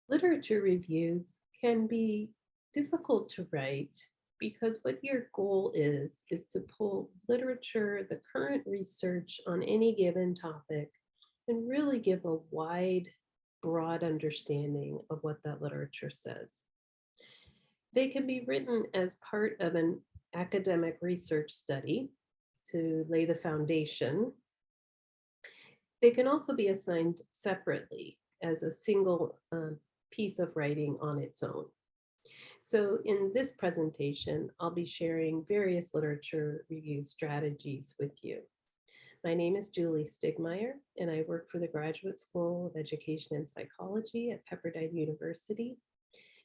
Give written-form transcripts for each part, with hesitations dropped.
Literature reviews can be difficult to write because what your goal is to pull literature, the current research on any given topic, and really give a wide, broad understanding of what that literature says. They can be written as part of an academic research study to lay the foundation. They can also be assigned separately as a single piece of writing on its own. So in this presentation, I'll be sharing various literature review strategies with you. My name is Julie Stigmeyer, and I work for the Graduate School of Education and Psychology at Pepperdine University.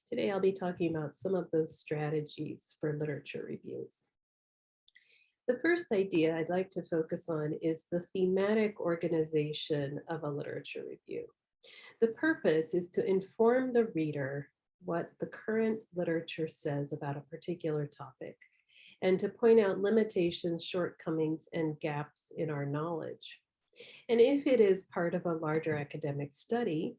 Today, I'll be talking about some of those strategies for literature reviews. The first idea I'd like to focus on is the thematic organization of a literature review. The purpose is to inform the reader what the current literature says about a particular topic, and to point out limitations, shortcomings, and gaps in our knowledge. And if it is part of a larger academic study,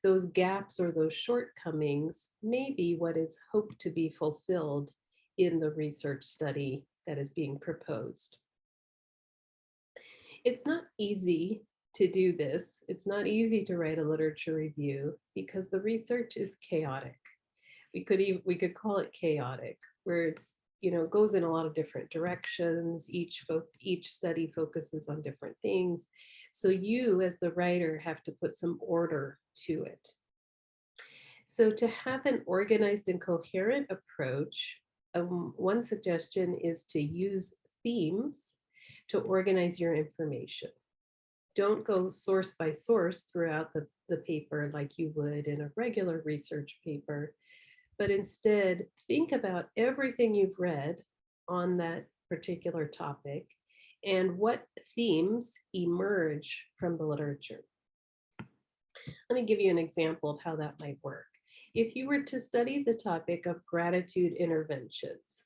those gaps or those shortcomings may be what is hoped to be fulfilled in the research study that is being proposed. It's not easy to do this. It's not easy to write a literature review because the research is chaotic. We could call it chaotic, where it's goes in a lot of different directions. Each study focuses on different things. So you as the writer have to put some order to it. So to have an organized and coherent approach, one suggestion is to use themes to organize your information. Don't go source by source throughout the paper like you would in a regular research paper, but instead think about everything you've read on that particular topic and what themes emerge from the literature. Let me give you an example of how that might work. If you were to study the topic of gratitude interventions,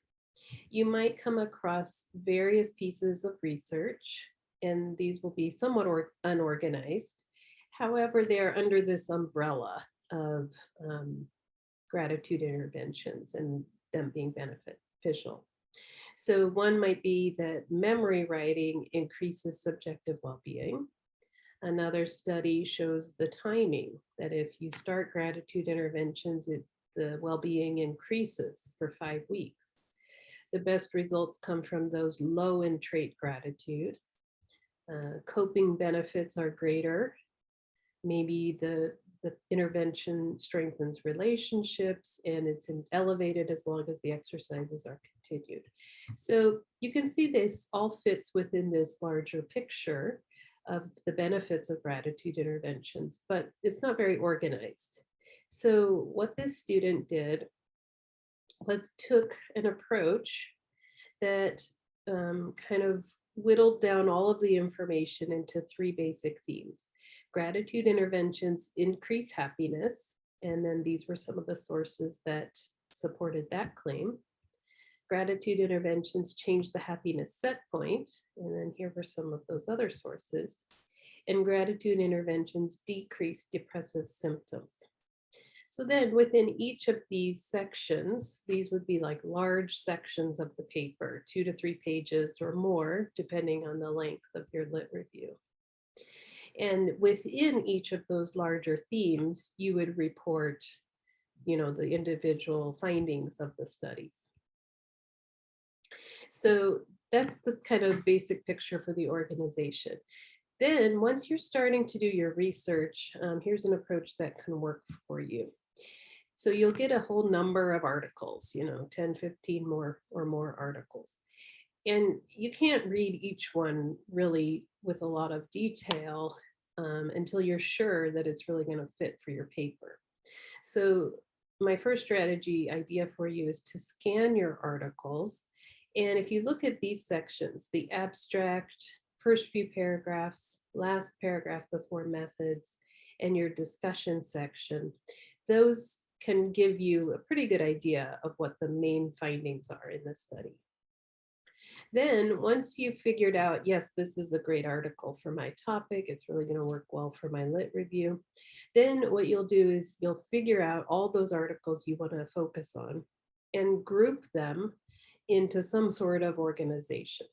you might come across various pieces of research, and these will be somewhat unorganized. However, they are under this umbrella of gratitude interventions and them being beneficial. So one might be that memory writing increases subjective well-being. Another study shows the timing, that if you start gratitude interventions, the well-being increases for 5 weeks. The best results come from those low in trait gratitude. Coping benefits are greater. Maybe the intervention strengthens relationships and it's elevated as long as the exercises are continued. So you can see this all fits within this larger picture of the benefits of gratitude interventions, but it's not very organized. So what this student did was took an approach that kind of whittled down all of the information into 3 basic themes. Gratitude interventions increase happiness, and then these were some of the sources that supported that claim. Gratitude interventions change the happiness set point, and then here were some of those other sources. And gratitude interventions decrease depressive symptoms. So then within each of these sections, these would be like large sections of the paper, 2 to 3 pages or more, depending on the length of your lit review. And within each of those larger themes, you would report, the individual findings of the studies. So that's the kind of basic picture for the organization. Then once you're starting to do your research, here's an approach that can work for you. So you'll get a whole number of articles, 10, 15 more articles. And you can't read each one really with a lot of detail until you're sure that it's really going to fit for your paper. So my first strategy idea for you is to scan your articles. And if you look at these sections, the abstract, first few paragraphs, last paragraph before methods, and your discussion section, those can give you a pretty good idea of what the main findings are in the study. Then once you've figured out, yes, this is a great article for my topic, it's really going to work well for my lit review, then what you'll do is you'll figure out all those articles you want to focus on and group them into some sort of organization.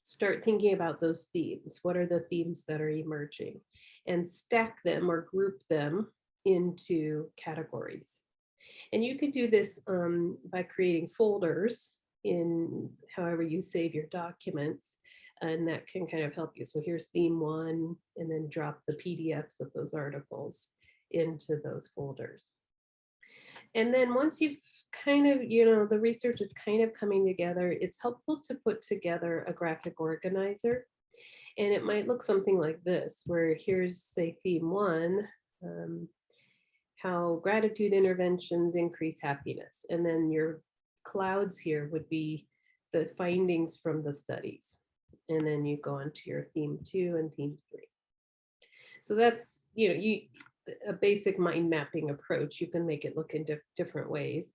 Start thinking about those themes. What are the themes that are emerging? And stack them or group them into categories. And you could do this by creating folders in however you save your documents, and that can kind of help you. So here's theme one, and then drop the PDFs of those articles into those folders. And then once you've kind of, the research is kind of coming together, it's helpful to put together a graphic organizer. And it might look something like this, where here's, say, theme one, how gratitude interventions increase happiness. And then your clouds here would be the findings from the studies. And then you go on to your theme two and theme three. So that's, a basic mind mapping approach. You can make it look in different ways.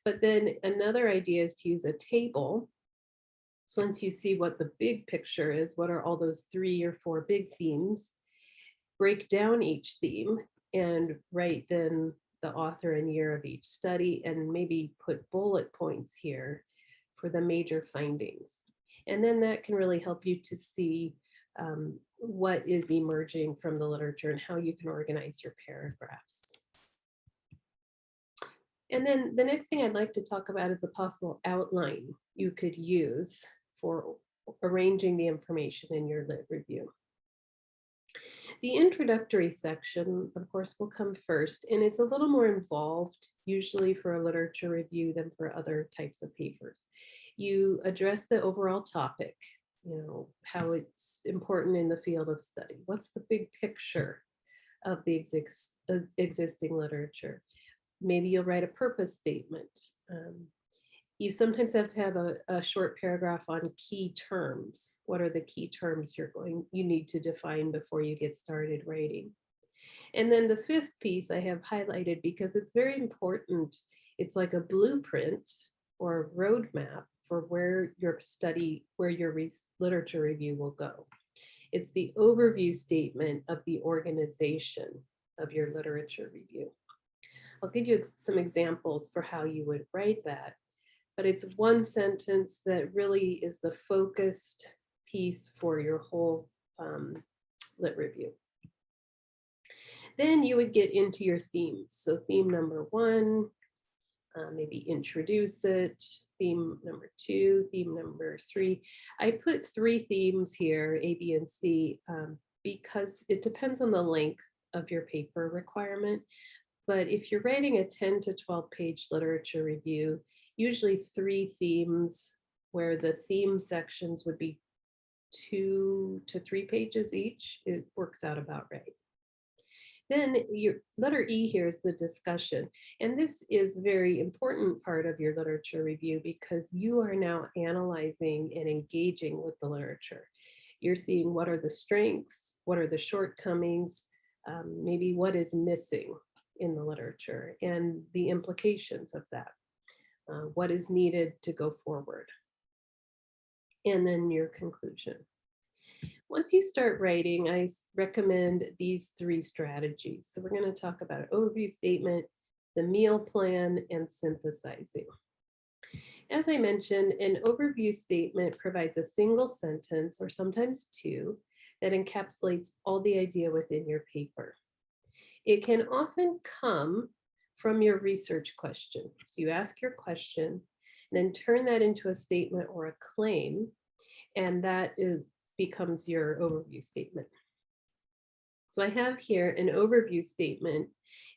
But then another idea is to use a table. So once you see what the big picture is, what are all those 3 or 4 big themes, break down each theme and write then the author and year of each study, and maybe put bullet points here for the major findings. And then that can really help you to see what is emerging from the literature and how you can organize your paragraphs. And then the next thing I'd like to talk about is the possible outline you could use for arranging the information in your lit review. The introductory section, of course, will come first, and it's a little more involved, usually for a literature review than for other types of papers. You address the overall topic, how it's important in the field of study. What's the big picture of the existing literature? Maybe you'll write a purpose statement. You sometimes have to have a short paragraph on key terms. What are the key terms you need to define before you get started writing? And then the fifth piece I have highlighted because it's very important. It's like a blueprint or a roadmap for where your literature review will go. It's the overview statement of the organization of your literature review. I'll give you some examples for how you would write that, but it's one sentence that really is the focused piece for your whole lit review. Then you would get into your themes. So theme number one, maybe introduce it. Theme number two, theme number three. I put 3 themes here, A, B, and C, because it depends on the length of your paper requirement. But if you're writing a 10 to 12 page literature review, usually 3 themes where the theme sections would be 2 to 3 pages each, it works out about right. Then your letter E here is the discussion. And this is a very important part of your literature review because you are now analyzing and engaging with the literature. You're seeing what are the strengths, what are the shortcomings, maybe what is missing in the literature and the implications of that. What is needed to go forward. And then your conclusion. Once you start writing, I recommend these 3 strategies. So we're going to talk about an overview statement, the meal plan, and synthesizing. As I mentioned, an overview statement provides a single sentence, or sometimes 2, that encapsulates all the idea within your paper. It can often come from your research question. So you ask your question, and then turn that into a statement or a claim, and that becomes your overview statement. So I have here an overview statement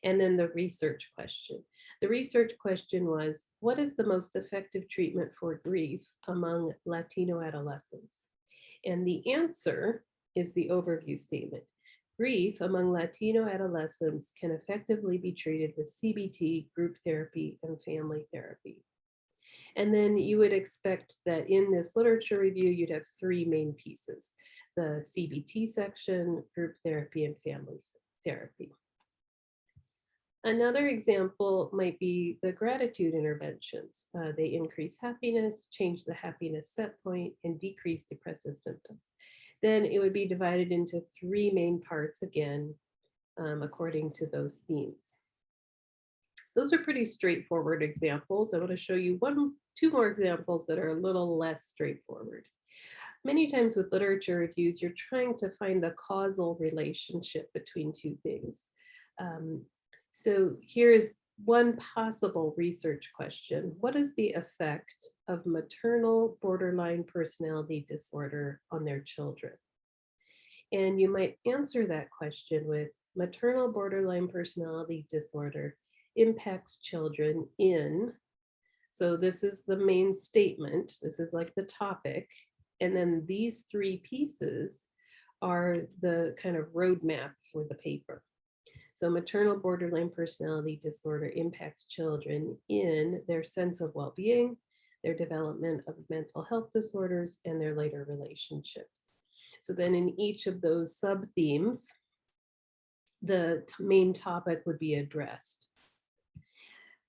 and then the research question. The research question was, what is the most effective treatment for grief among Latino adolescents? And the answer is the overview statement. Grief among Latino adolescents can effectively be treated with CBT, group therapy, and family therapy. And then you would expect that in this literature review, you'd have 3 main pieces: the CBT section, group therapy, and family therapy. Another example might be the gratitude interventions. They increase happiness, change the happiness set point, and decrease depressive symptoms. Then it would be divided into three main parts again, according to those themes. Those are pretty straightforward examples. I want to show you two more examples that are a little less straightforward. Many times with literature reviews, you're trying to find the causal relationship between two things. So here is one possible research question. What is the effect of maternal borderline personality disorder on their children? And you might answer that question with maternal borderline personality disorder impacts children in, so this is the main statement, this is like the topic, and then these three pieces are the kind of roadmap for the paper. So maternal borderline personality disorder impacts children in their sense of well-being, their development of mental health disorders, and their later relationships. So then in each of those sub-themes, the main topic would be addressed.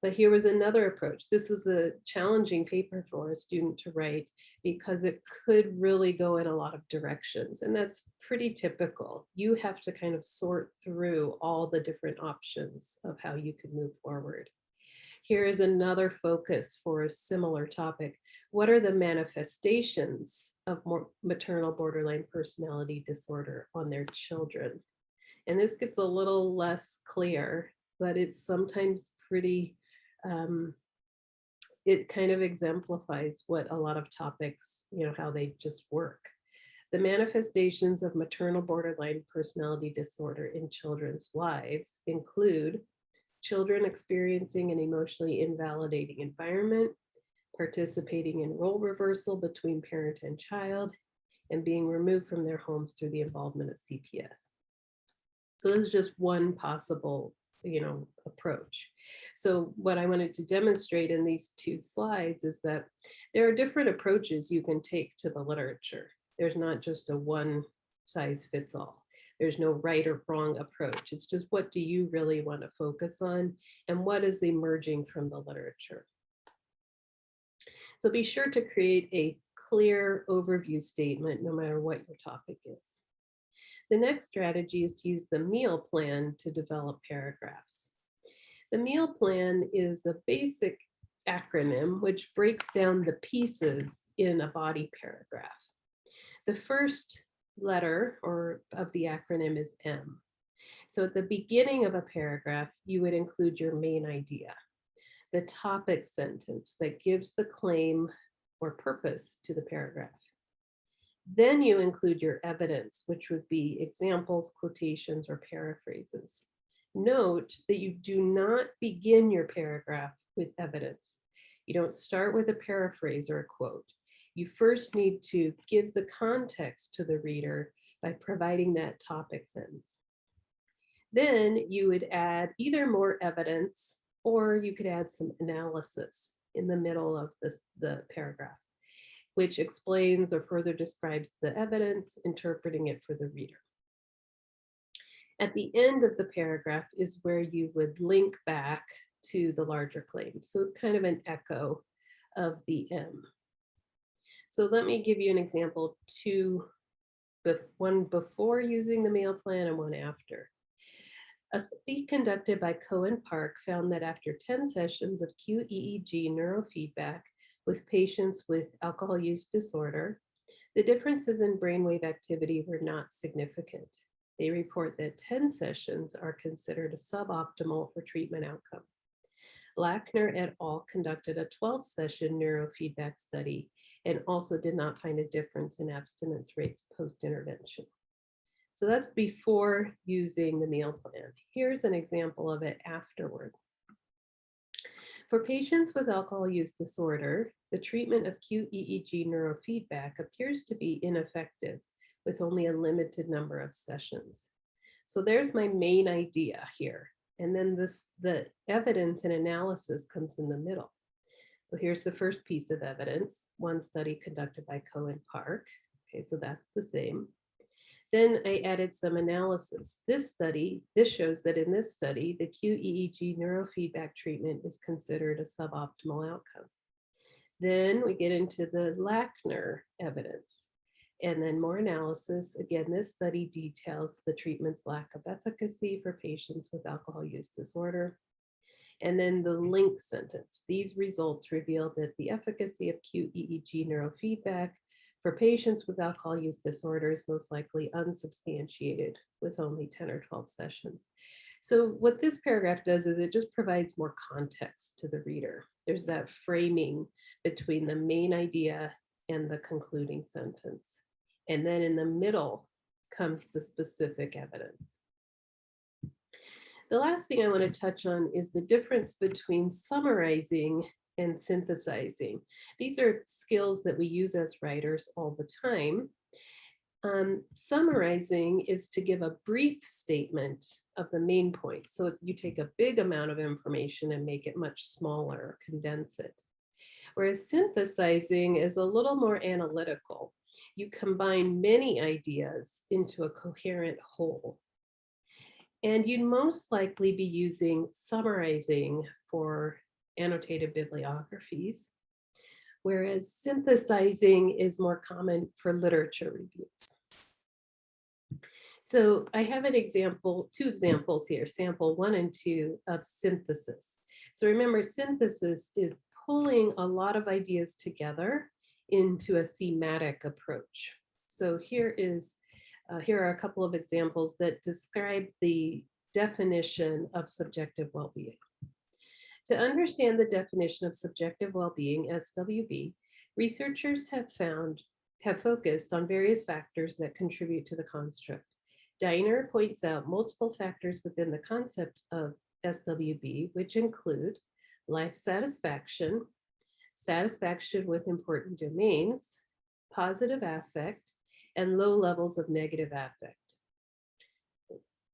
But here was another approach. This was a challenging paper for a student to write because it could really go in a lot of directions. And that's pretty typical. You have to kind of sort through all the different options of how you could move forward. Here is another focus for a similar topic. What are the manifestations of maternal borderline personality disorder on their children? And this gets a little less clear, but it's sometimes pretty, it kind of exemplifies what a lot of topics, how they just work. The manifestations of maternal borderline personality disorder in children's lives include children experiencing an emotionally invalidating environment, participating in role reversal between parent and child, and being removed from their homes through the involvement of CPS. So this is just one possible, approach. So what I wanted to demonstrate in these two slides is that there are different approaches you can take to the literature. There's not just a one size fits all. There's no right or wrong approach. It's just what do you really want to focus on and what is emerging from the literature. So be sure to create a clear overview statement no matter what your topic is. The next strategy is to use the meal plan to develop paragraphs. The meal plan is a basic acronym which breaks down the pieces in a body paragraph. The first letter of the acronym is M. So at the beginning of a paragraph, you would include your main idea, the topic sentence that gives the claim or purpose to the paragraph. Then you include your evidence, which would be examples, quotations, or paraphrases. Note that you do not begin your paragraph with evidence. You don't start with a paraphrase or a quote. You first need to give the context to the reader by providing that topic sentence. Then you would add either more evidence or you could add some analysis in the middle of the paragraph, which explains or further describes the evidence, interpreting it for the reader. At the end of the paragraph is where you would link back to the larger claim. So it's kind of an echo of the M. So let me give you an example of two, one before using the meal plan and one after. A study conducted by Cohen Park found that after 10 sessions of QEEG neurofeedback with patients with alcohol use disorder, the differences in brainwave activity were not significant. They report that 10 sessions are considered suboptimal for treatment outcome. Lackner et al. Conducted a 12-session neurofeedback study and also did not find a difference in abstinence rates post-intervention. So that's before using the meal plan. Here's an example of it afterward. For patients with alcohol use disorder, the treatment of QEEG neurofeedback appears to be ineffective with only a limited number of sessions. So there's my main idea here. And then the evidence and analysis comes in the middle. So here's the first piece of evidence, one study conducted by Cohen Park. Okay, so that's the same. Then I added some analysis. This shows that in this study, the QEEG neurofeedback treatment is considered a suboptimal outcome. Then we get into the Lackner evidence. And then more analysis. Again, this study details the treatment's lack of efficacy for patients with alcohol use disorder. And then the link sentence. These results reveal that the efficacy of QEEG neurofeedback for patients with alcohol use disorder is most likely unsubstantiated with only 10 or 12 sessions. So what this paragraph does is it just provides more context to the reader. There's that framing between the main idea and the concluding sentence. And then in the middle comes the specific evidence. The last thing I want to touch on is the difference between summarizing and synthesizing. These are skills that we use as writers all the time. Summarizing is to give a brief statement of the main points. So you take a big amount of information and make it much smaller, condense it. Whereas synthesizing is a little more analytical. You combine many ideas into a coherent whole. And you'd most likely be using summarizing for annotated bibliographies, whereas synthesizing is more common for literature reviews. So I have an example, two examples here, sample 1 and 2 of synthesis. So remember, synthesis is pulling a lot of ideas together into a thematic approach. So here are a couple of examples that describe the definition of subjective well-being. To understand the definition of subjective well-being, SWB, researchers have focused on various factors that contribute to the construct. Diner points out multiple factors within the concept of SWB, which include life satisfaction, satisfaction with important domains, positive affect, and low levels of negative affect.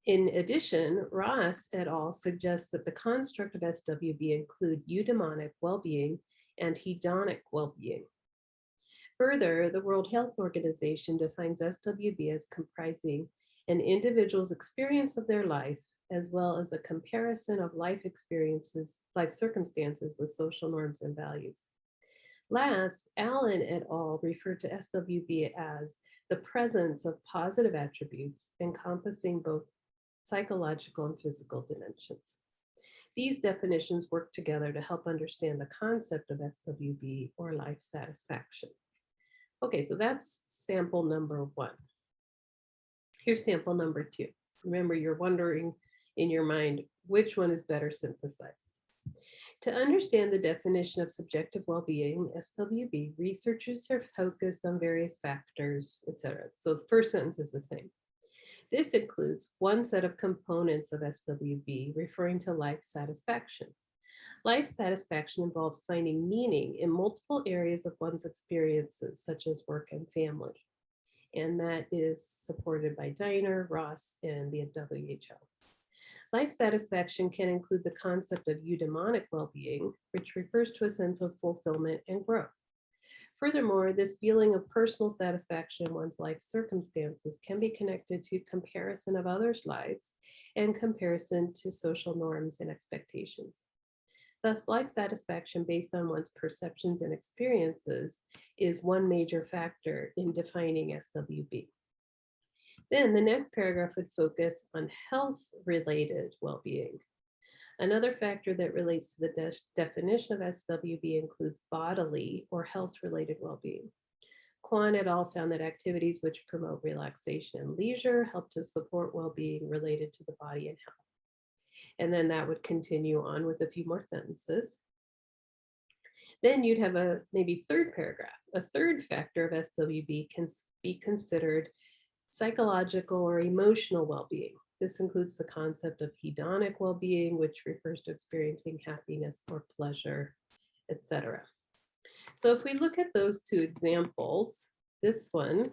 In addition, Ross et al. Suggests that the construct of SWB include eudaimonic well-being and hedonic well-being. Further, the World Health Organization defines SWB as comprising an individual's experience of their life, as well as a comparison of life circumstances with social norms and values. Last, Allen et al. Referred to SWB as the presence of positive attributes encompassing both psychological and physical dimensions. These definitions work together to help understand the concept of SWB or life satisfaction. Okay, so that's sample number 1. Here's sample number 2. Remember, you're wondering in your mind, which one is better synthesized? To understand the definition of subjective well-being, SWB, researchers have focused on various factors, etc. So the first sentence is the same. This includes one set of components of SWB referring to life satisfaction. Life satisfaction involves finding meaning in multiple areas of one's experiences, such as work and family. And that is supported by Diner, Ross, and the WHO. Life satisfaction can include the concept of eudaimonic well-being, which refers to a sense of fulfillment and growth. Furthermore, this feeling of personal satisfaction in one's life circumstances can be connected to comparison of others' lives and comparison to social norms and expectations. Thus, life satisfaction based on one's perceptions and experiences is one major factor in defining SWB. Then the next paragraph would focus on health-related well-being. Another factor that relates to the definition of SWB includes bodily or health-related well-being. Kwan et al. Found that activities which promote relaxation and leisure help to support well-being related to the body and health. And then that would continue on with a few more sentences. Then you'd have a maybe third paragraph. A third factor of SWB can be considered psychological or emotional well-being. This includes the concept of hedonic well-being, which refers to experiencing happiness or pleasure, etc. So if we look at those two examples, this one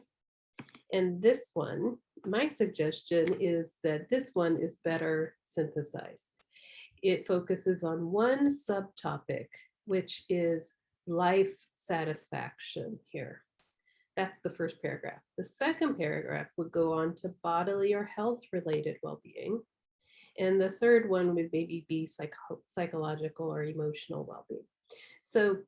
and this one, my suggestion is that this one is better synthesized. It focuses on one subtopic, which is life satisfaction here. That's the first paragraph. The second paragraph would go on to bodily or health related well-being. And the third one would maybe be psychological or emotional well-being. So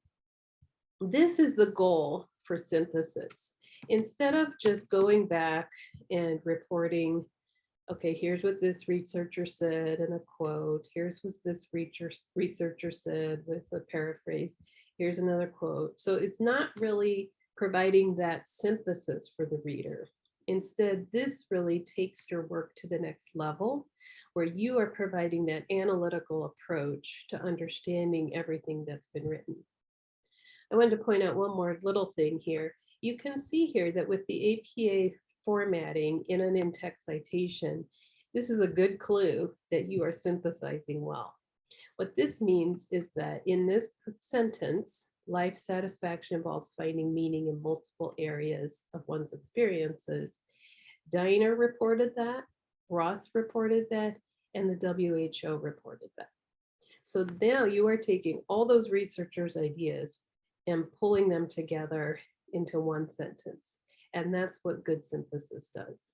this is the goal for synthesis. Instead of just going back and reporting, okay, here's what this researcher said in a quote, here's what this researcher said with a paraphrase, here's another quote. So it's not really providing that synthesis for the reader. Instead, this really takes your work to the next level, where you are providing that analytical approach to understanding everything that's been written. I wanted to point out one more little thing here. You can see here that with the APA formatting in an in-text citation, this is a good clue that you are synthesizing well. What this means is that in this sentence, life satisfaction involves finding meaning in multiple areas of one's experiences. Diner reported that, Ross reported that, and the WHO reported that. So now you are taking all those researchers' ideas and pulling them together into one sentence. And that's what good synthesis does.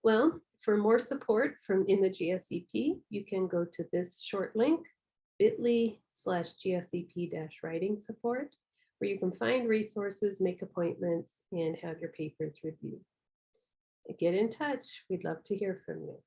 Well, for more support from in the GSEP, you can go to this short link, bit.ly/GSEP-writing support, where you can find resources, make appointments, and have your papers reviewed. Get in touch. We'd love to hear from you.